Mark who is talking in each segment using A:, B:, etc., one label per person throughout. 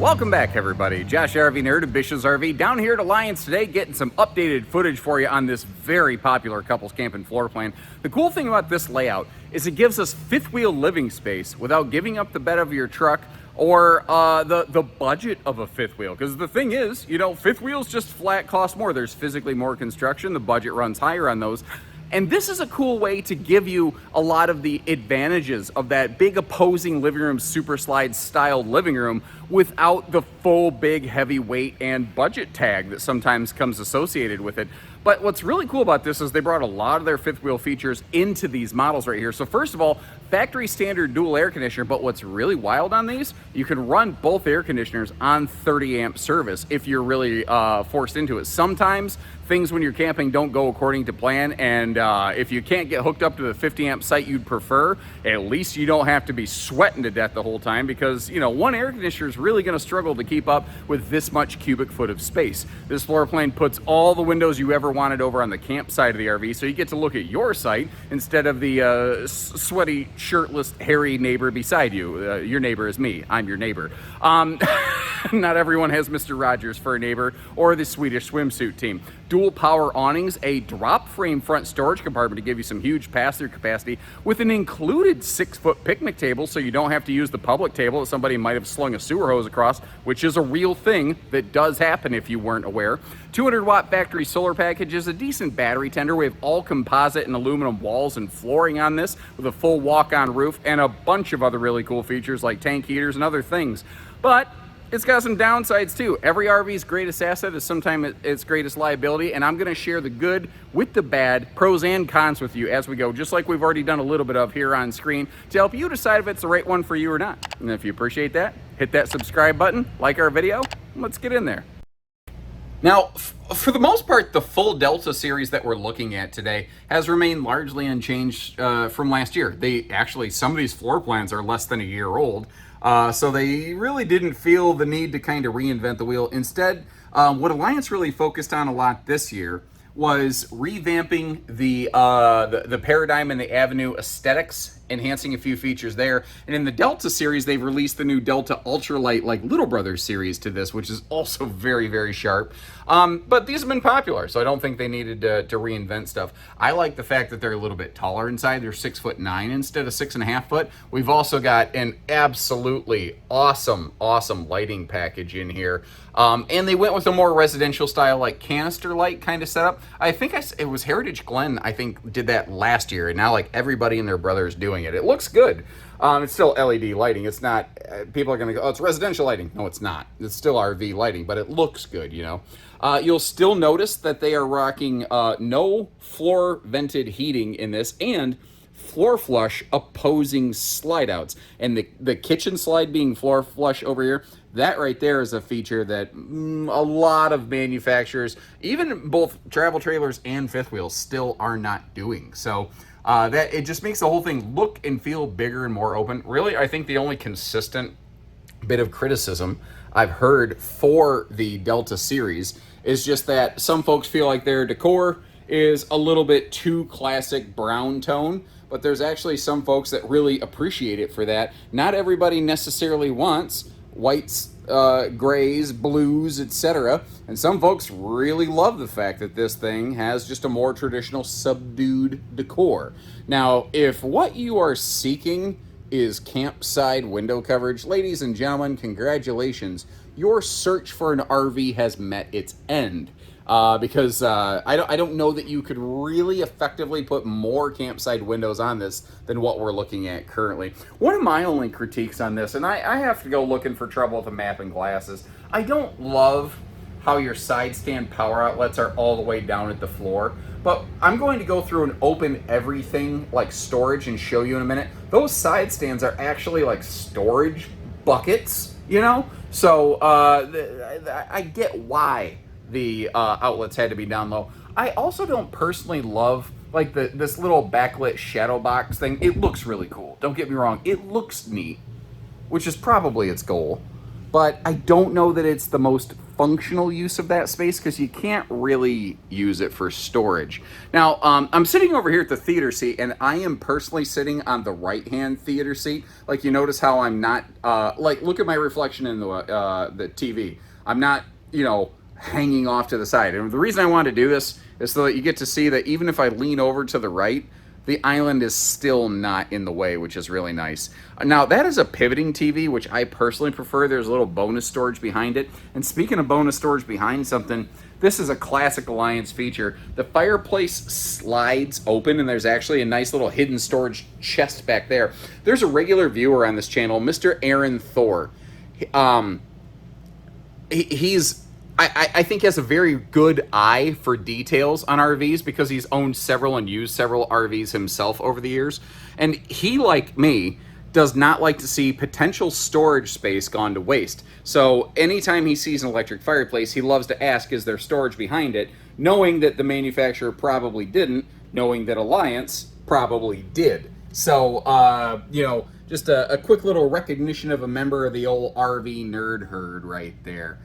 A: Welcome back, everybody. Josh RV Nerd of Bish's RV down here at Alliance today, getting some updated footage for you on this very popular couples camping floor plan. The cool thing about this layout is it gives us fifth wheel living space without giving up the bed of your truck or the budget of a fifth wheel. Because the thing is, you know, fifth wheels just flat cost more. There's physically more construction. The budget runs higher on those. And this is a cool way to give you a lot of the advantages of that big opposing living room super slide style living room without the full big heavy weight and budget tag that sometimes comes associated with it. But what's really cool about this is they brought a lot of their fifth wheel features into these models right here. So first of all, factory standard dual air conditioner, but what's really wild on these, you can run both air conditioners on 30 amp service if you're really forced into it. Sometimes things when you're camping don't go according to plan, and if you can't get hooked up to the 50 amp site you'd prefer, at least you don't have to be sweating to death the whole time, because you know, one air conditioner is really going to struggle to keep up with this much cubic foot of space. This floor plan puts all the windows you ever wanted over on the camp side of the RV, so you get to look at your site instead of the sweaty, shirtless, hairy neighbor beside you. Your neighbor is me. I'm your neighbor. Not everyone has Mr. Rogers for a neighbor, or the Swedish swimsuit team. Dual power awnings, a drop frame front storage compartment to give you some huge pass-through capacity, with an included 6-foot picnic table, so you don't have to use the public table that somebody might have slung a sewer hose across, which is a real thing that does happen if you weren't aware. 200-watt factory solar package is a decent battery tender. We have all composite and aluminum walls and flooring on this, with a full walk-on roof and a bunch of other really cool features like tank heaters and other things. But it's got some downsides too. Every RV's greatest asset is sometimes its greatest liability, and I'm gonna share the good with the bad, pros and cons with you as we go, just like we've already done a little bit of here on screen, to help you decide if it's the right one for you or not. And if you appreciate that, hit that subscribe button, like our video, and let's get in there. Now, for the most part, the full Delta series that we're looking at today has remained largely unchanged from last year. Some of these floor plans are less than a year old, so they really didn't feel the need to kind of reinvent the wheel. Instead, what Alliance really focused on a lot this year was revamping the Paradigm and the Avenue aesthetics, enhancing a few features there. And in the Delta series, they've released the new Delta Ultralight, like Little Brothers series to this, which is also very, very sharp. But these have been popular, so I don't think they needed to reinvent stuff. I like the fact that they're a little bit taller inside. They're 6'9" instead of 6.5 foot. We've also got an absolutely awesome lighting package in here. And they went with a more residential style, like canister light kind of setup. I think it was Heritage Glen, I think, did that last year, and now like everybody and their brother is doing it. It looks good. It's still LED lighting. It's not, people are going to go, oh, it's residential lighting. No, it's not. It's still RV lighting, but it looks good, you know. You'll still notice that they are rocking no floor vented heating in this, and floor flush opposing slide outs. And the kitchen slide being floor flush over here, that right there is a feature that a lot of manufacturers, even both travel trailers and fifth wheels, still are not doing. So that it just makes the whole thing look and feel bigger and more open. Really, I think the only consistent bit of criticism I've heard for the Delta series is just that some folks feel like their decor is a little bit too classic brown tone, but there's actually some folks that really appreciate it for that. Not everybody necessarily wants whites, grays, blues, etc. And some folks really love the fact that this thing has just a more traditional subdued decor. Now, if what you are seeking is campside window coverage, ladies and gentlemen, congratulations. Your search for an RV has met its end. Because I don't know that you could really effectively put more campsite windows on this than what we're looking at currently. One of my only critiques on this, and I have to go looking for trouble with the map and glasses, I don't love how your side stand power outlets are all the way down at the floor, but I'm going to go through and open everything like storage and show you in a minute. Those side stands are actually like storage buckets, you know? So I get why the outlets had to be down low. I also don't personally love like this little backlit shadow box thing. It looks really cool. Don't get me wrong. It looks neat, which is probably its goal. But I don't know that it's the most functional use of that space because you can't really use it for storage. Now, I'm sitting over here at the theater seat, and I am personally sitting on the right-hand theater seat. Like, you notice how I'm not, like, look at my reflection in the TV. I'm not, you know, hanging off to the side. And the reason I want to do this is so that you get to see that even if I lean over to the right, the island is still not in the way, which is really nice. Now, that is a pivoting TV, which I personally prefer. There's a little bonus storage behind it. And speaking of bonus storage behind something, this is a classic Alliance feature. The fireplace slides open, and there's actually a nice little hidden storage chest back there. There's a regular viewer on this channel, Mr. Aaron Thor. I think he has a very good eye for details on RVs because he's owned several and used several RVs himself over the years. And he, like me, does not like to see potential storage space gone to waste. So anytime he sees an electric fireplace, he loves to ask, is there storage behind it? Knowing that the manufacturer probably didn't, knowing that Alliance probably did. So, you know, just a quick little recognition of a member of the old RV nerd herd right there.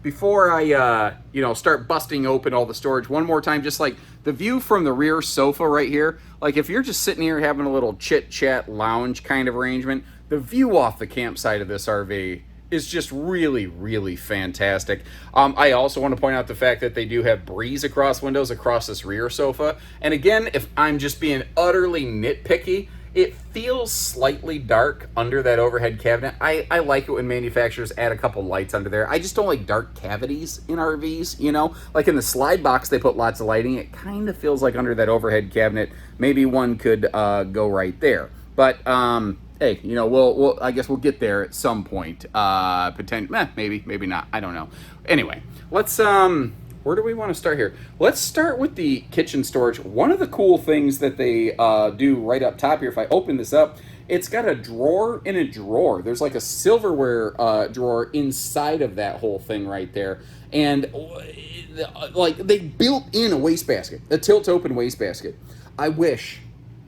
A: Before I, you know, start busting open all the storage one more time, just like the view from the rear sofa right here, like if you're just sitting here having a little chit-chat lounge kind of arrangement, the view off the campsite of this RV is just really, really fantastic. I also want to point out the fact that they do have breeze across windows across this rear sofa. And again, if I'm just being utterly nitpicky, it feels slightly dark under that overhead cabinet. I like it when manufacturers add a couple lights under there. I just don't like dark cavities in RVs, you know? Like in the slide box, they put lots of lighting. It kind of feels like under that overhead cabinet, maybe one could go right there. But, hey, you know, I guess we'll get there at some point. Maybe not. I don't know. Anyway, let's, where do we want to start here? Let's start with the kitchen storage. One of the cool things that they do right up top here, if I open this up, it's got a drawer in a drawer. There's like a silverware drawer inside of that whole thing right there. And like they built in a wastebasket, a tilt-open wastebasket. I wish,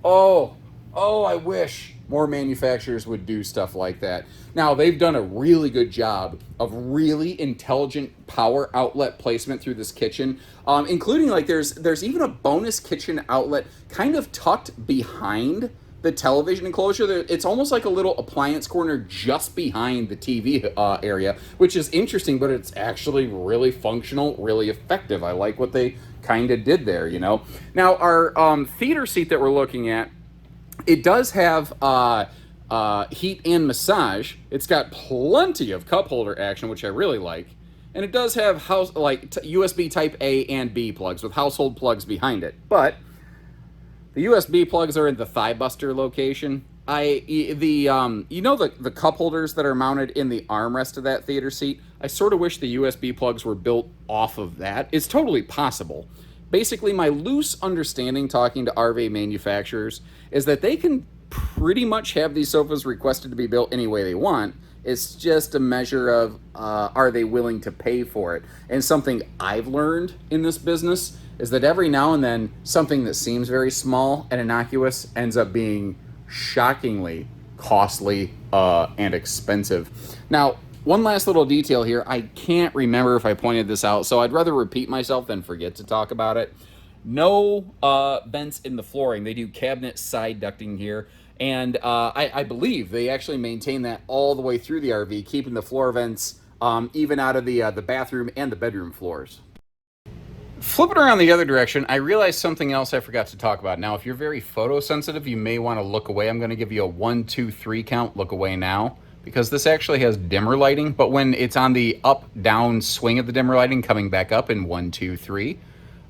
A: I wish more manufacturers would do stuff like that. Now, they've done a really good job of really intelligent power outlet placement through this kitchen, including like there's even a bonus kitchen outlet kind of tucked behind the television enclosure. It's almost like a little appliance corner just behind the TV area, which is interesting, but it's actually really functional, really effective. I like what they kind of did there, you know. Now, our theater seat that we're looking at, it does have heat and massage. It's got plenty of cup holder action, which I really like. And it does have USB Type A and B plugs with household plugs behind it. But the USB plugs are in the thigh buster location. You know the cup holders that are mounted in the armrest of that theater seat? I sort of wish the USB plugs were built off of that. It's totally possible. Basically, my loose understanding talking to RV manufacturers is that they can pretty much have these sofas requested to be built any way they want. It's just a measure of are they willing to pay for it? And something I've learned in this business is that every now and then something that seems very small and innocuous ends up being shockingly costly and expensive. Now, one last little detail here. I can't remember if I pointed this out, so I'd rather repeat myself than forget to talk about it. No vents in the flooring. They do cabinet side ducting here, and I believe they actually maintain that all the way through the RV, keeping the floor vents even out of the bathroom and the bedroom floors. Flipping around the other direction, I realized something else I forgot to talk about. Now, if you're very photosensitive, you may want to look away. I'm going to give you a 1, 2, 3 count. Look away now. Because this actually has dimmer lighting, but when it's on the up-down swing of the dimmer lighting coming back up in 1, 2, 3,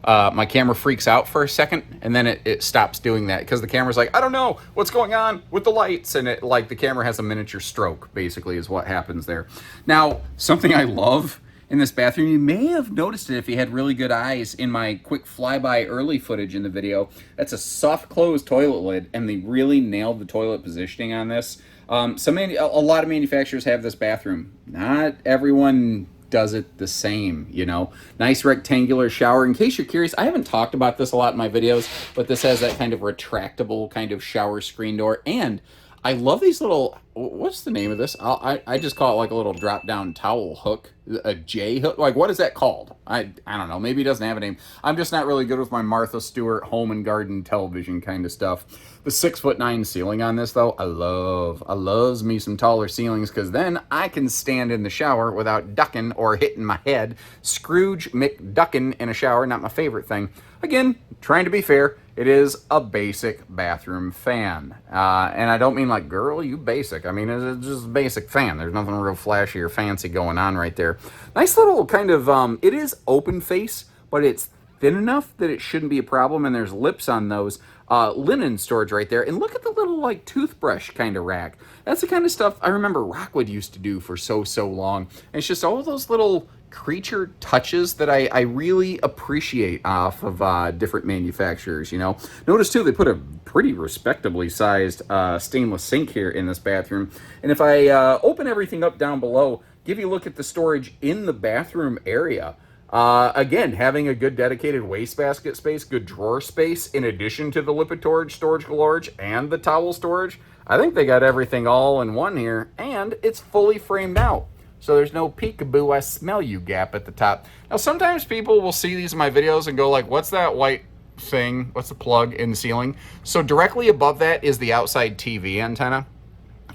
A: my camera freaks out for a second, and then it stops doing that because the camera's like, I don't know what's going on with the lights, and the camera has a miniature stroke, basically, is what happens there. Now, something I love in this bathroom, you may have noticed it if you had really good eyes in my quick flyby early footage in the video. That's a soft close toilet lid, and they really nailed the toilet positioning on this. A lot of manufacturers have this bathroom. Not everyone does it the same, you know. Nice rectangular shower. In case you're curious, I haven't talked about this a lot in my videos, but this has that kind of retractable kind of shower screen door. And I love these little, what's the name of this? I just call it like a little drop down towel hook, a J hook. Like, what is that called? I don't know. Maybe it doesn't have a name. I'm just not really good with my Martha Stewart home and garden television kind of stuff. The 6'9" ceiling on this though, I loves me some taller ceilings, because then I can stand in the shower without ducking or hitting my head. Scrooge McDuckin in a shower, not my favorite thing. Again, trying to be fair, it is a basic bathroom fan. And I don't mean like, girl, you basic. I mean, it's just a basic fan. There's nothing real flashy or fancy going on right there. Nice little kind of, it is open face, but it's thin enough that it shouldn't be a problem. And there's lips on those. Linen storage right there. And look at the little like toothbrush kind of rack. That's the kind of stuff I remember Rockwood used to do for so long. And it's just all those little creature touches that I really appreciate off of different manufacturers, you know. Notice too, they put a pretty respectably sized stainless sink here in this bathroom. And if I open everything up down below, give you a look at the storage in the bathroom area. Again, having a good dedicated wastebasket space, good drawer space, in addition to the Lipitorage storage galore and the towel storage. I think they got everything all in one here, and it's fully framed out. So there's no peekaboo, I smell you gap at the top. Now, sometimes people will see these in my videos and go like, what's that white thing? What's the plug in the ceiling? So directly above that is the outside TV antenna.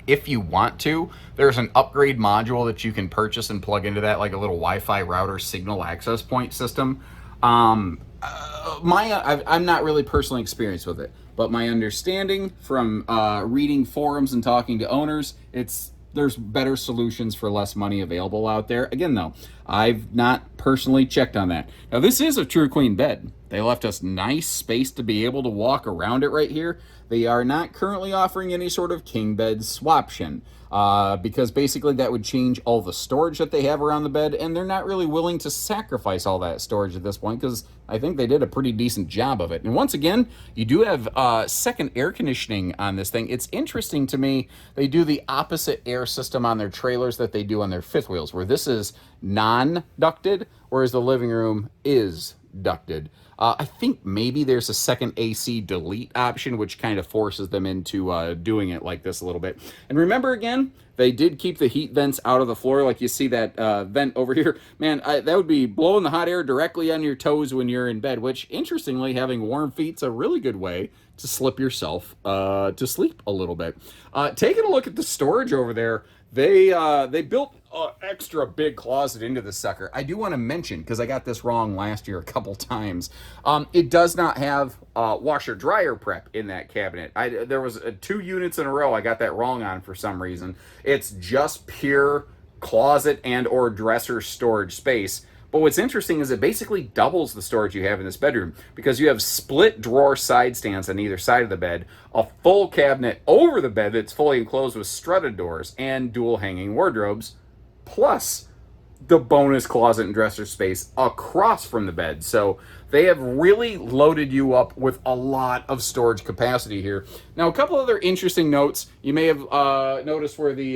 A: If you want to, there's an upgrade module that you can purchase and plug into that, like a little Wi-Fi router signal access point system. I'm not really personally experienced with it, but my understanding from reading forums and talking to owners, there's better solutions for less money available out there. Again, though, I've not personally checked on that. Now, this is a true queen bed. They left us nice space to be able to walk around it right here. They are not currently offering any sort of king bed swaption, because basically that would change all the storage that they have around the bed, and they're not really willing to sacrifice all that storage at this point, because I think they did a pretty decent job of it. And once again, you do have second air conditioning on this thing. It's interesting to me, they do the opposite air system on their trailers that they do on their fifth wheels, where this is non-ducted, whereas the living room is ducted. I think maybe there's a second AC delete option, which kind of forces them into doing it like this a little bit. And remember, again, they did keep the heat vents out of the floor. Like you see that vent over here. Man, that would be blowing the hot air directly on your toes when you're in bed, which, interestingly, having warm feet's a really good way to slip yourself to sleep a little bit. Taking a look at the storage over there, they built an extra big closet into the sucker. I do want to mention, because I got this wrong last year a couple times, it does not have washer dryer prep in that cabinet. There was 2 units in a row I got that wrong on for some reason. It's just pure closet and or dresser storage space. But what's interesting is it basically doubles the storage you have in this bedroom, because you have split drawer side stands on either side of the bed, a full cabinet over the bed that's fully enclosed with strutted doors and dual hanging wardrobes, plus the bonus closet and dresser space across from the bed. So they have really loaded you up with a lot of storage capacity here. Now, a couple other interesting notes. You may have noticed where the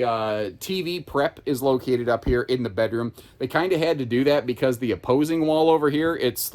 A: TV prep is located up here in the bedroom. They kind of had to do that because the opposing wall over here, it's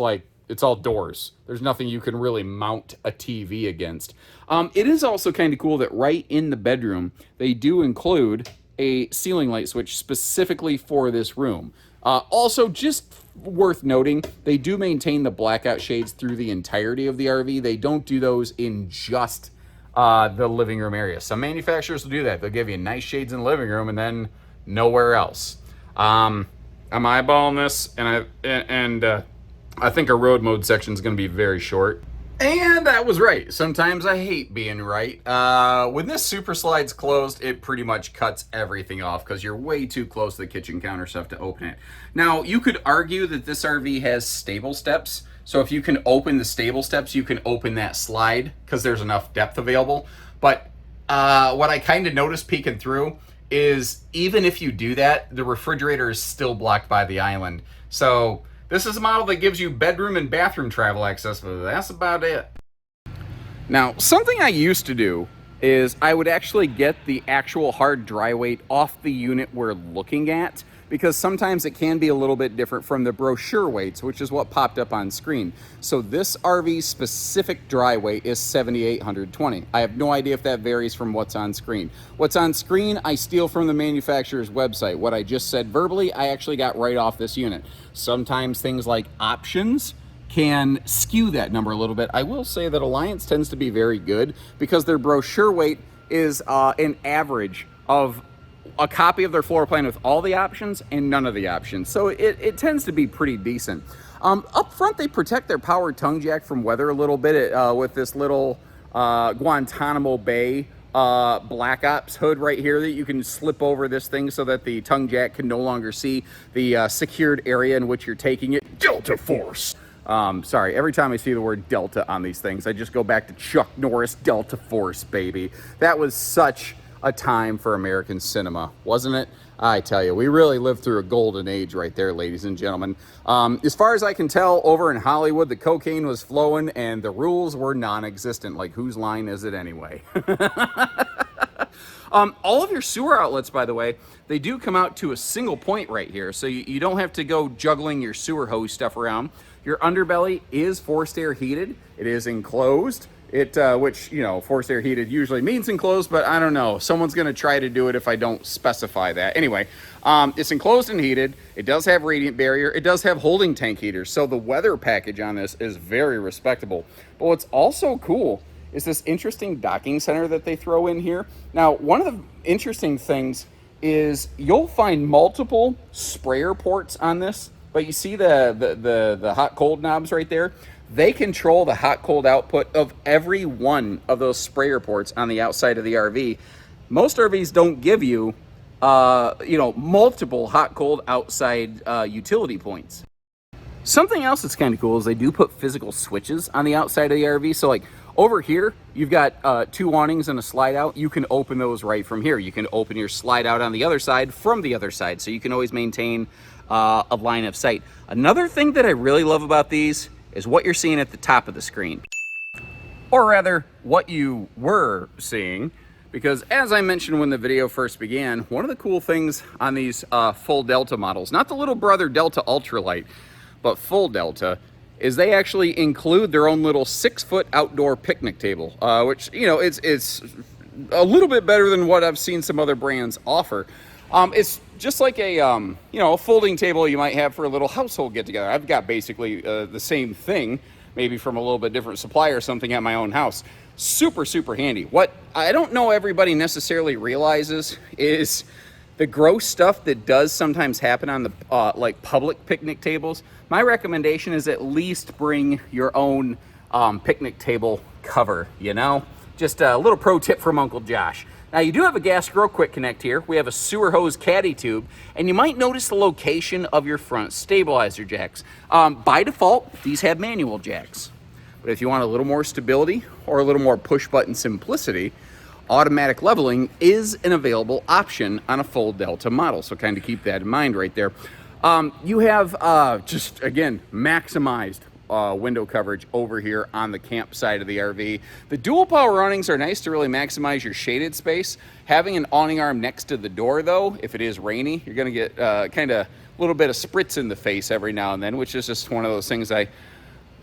A: all doors. There's nothing you can really mount a TV against. It is also kind of cool that right in the bedroom, they do include a ceiling light switch specifically for this room. Also, just worth noting, they do maintain the blackout shades through the entirety of the RV. They don't do those in just the living room area. Some manufacturers will do that. They'll give you nice shades in the living room and then nowhere else. I'm eyeballing this, and I think our road mode section is going to be very short. And that was right. Sometimes I hate being right. When this super slide's closed, it pretty much cuts everything off because you're way too close to the kitchen counter stuff to open it. Now, you could argue that this RV has stable steps. So if you can open the stable steps, you can open that slide because there's enough depth available. But what I kind of noticed peeking through is even if you do that, the refrigerator is still blocked by the island. So this is a model that gives you bedroom and bathroom travel access, but that's about it. Now, something I used to do is I would actually get the actual hard dry weight off the unit we're looking at because sometimes it can be a little bit different from the brochure weights, which is what popped up on screen. So this RV specific dry weight is 7,820. I have no idea if that varies from what's on screen. What's on screen, I steal from the manufacturer's website. What I just said verbally, I actually got right off this unit. Sometimes things like options can skew that number a little bit. I will say that Alliance tends to be very good because their brochure weight is an average of a copy of their floor plan with all the options and none of the options. So it tends to be pretty decent. Up front, they protect their power tongue jack from weather a little bit with this little Guantanamo Bay Black Ops hood right here that you can slip over this thing so that the tongue jack can no longer see the secured area in which you're taking it. Delta Force. Sorry, every time I see the word Delta on these things, I just go back to Chuck Norris, Delta Force, baby. That was such a time for American cinema, wasn't it? I tell you, we really lived through a golden age right there, ladies and gentlemen. As far as I can tell, over in Hollywood, the cocaine was flowing and the rules were non-existent. Like, whose line is it anyway? All of your sewer outlets, by the way, they do come out to a single point right here, so you don't have to go juggling your sewer hose stuff around. Your underbelly is forced air heated. It is enclosed. Which, you know, forced air heated usually means enclosed, but I don't know. Someone's going to try to do it if I don't specify that. Anyway, it's enclosed and heated. It does have radiant barrier. It does have holding tank heaters. So the weather package on this is very respectable. But what's also cool is this interesting docking center that they throw in here. Now, one of the interesting things is you'll find multiple sprayer ports on this, but you see the hot cold knobs right there? They control the hot cold output of every one of those sprayer ports on the outside of the RV. Most RVs don't give you, multiple hot cold outside utility points. Something else that's kind of cool is they do put physical switches on the outside of the RV. So like over here, you've got two awnings and a slide out. You can open those right from here. You can open your slide out on the other side from the other side. So you can always maintain a line of sight. Another thing that I really love about these is what you're seeing at the top of the screen. Or rather, what you were seeing, because as I mentioned when the video first began, one of the cool things on these full Delta models, not the little brother Delta Ultralight, but full Delta, is they actually include their own little 6-foot outdoor picnic table, which, you know, it's a little bit better than what I've seen some other brands offer. It's just like a folding table you might have for a little household get-together. I've got basically the same thing, maybe from a little bit different supplier or something at my own house. Super, super handy. What I don't know everybody necessarily realizes is the gross stuff that does sometimes happen on the like public picnic tables. My recommendation is at least bring your own picnic table cover, you know? Just a little pro tip from Uncle Josh. Now, you do have a gas grow quick connect here. We have a sewer hose caddy tube, and you might notice the location of your front stabilizer jacks. By default, these have manual jacks. But if you want a little more stability or a little more push-button simplicity, automatic leveling is an available option on a full Delta model. So kind of keep that in mind right there. You have, just again, maximized window coverage over here on the camp side of the RV. The dual power awnings are nice to really maximize your shaded space. Having an awning arm next to the door, though, if it is rainy, you're going to get kind of a little bit of spritz in the face every now and then, which is just one of those things I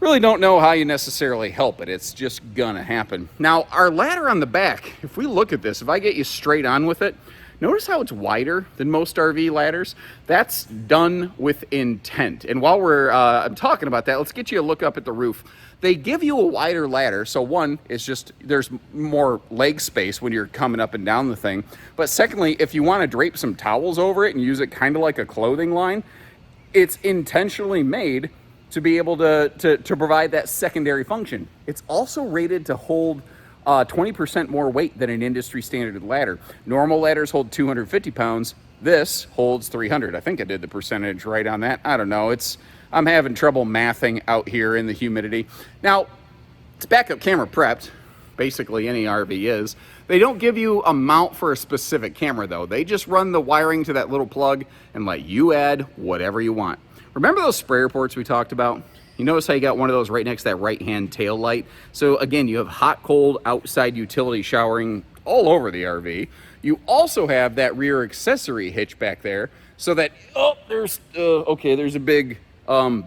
A: really don't know how you necessarily help it. It's just gonna happen. Now, our ladder on the back, if we look at this, if I get you straight on with it, notice how it's wider than most RV ladders? That's done with intent. And while I'm talking about that, let's get you a look up at the roof. They give you a wider ladder. So one, it's just, there's more leg space when you're coming up and down the thing. But secondly, if you want to drape some towels over it and use it kind of like a clothing line, it's intentionally made to be able to provide that secondary function. It's also rated to hold 20% more weight than an industry standard ladder. Normal ladders hold 250 pounds. This holds 300. I think I did the percentage right on that. I don't know. I'm having trouble mathing out here in the humidity. Now, it's backup camera prepped. Basically, any RV is. They don't give you a mount for a specific camera, though. They just run the wiring to that little plug and let you add whatever you want. Remember those sprayer ports we talked about? You notice how you got one of those right next to that right-hand tail light? So again, you have hot, cold, outside utility showering all over the RV. You also have that rear accessory hitch back there, so that, oh, there's a big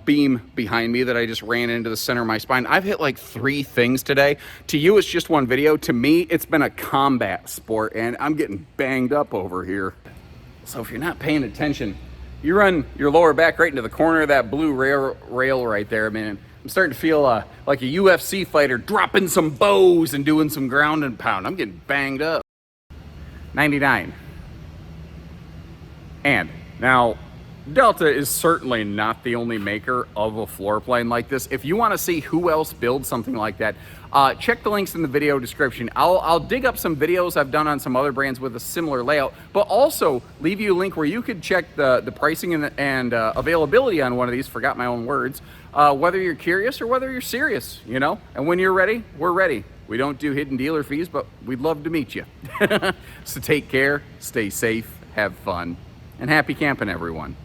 A: beam behind me that I just ran into the center of my spine. I've hit like 3 things today. To you, it's just one video. To me, it's been a combat sport, and I'm getting banged up over here. So if you're not paying attention, you run your lower back right into the corner of that blue rail right there, man. I'm starting to feel like a UFC fighter dropping some bows and doing some ground and pound. I'm getting banged up. 99. And now, Delta is certainly not the only maker of a floor plane like this. If you want to see who else builds something like that, check the links in the video description. I'll dig up some videos I've done on some other brands with a similar layout, but also leave you a link where you could check the pricing and availability on one of these. Forgot my own words. Whether you're curious or whether you're serious, you know. And when you're ready, we're ready. We don't do hidden dealer fees, but we'd love to meet you. So take care, stay safe, have fun, and happy camping, everyone.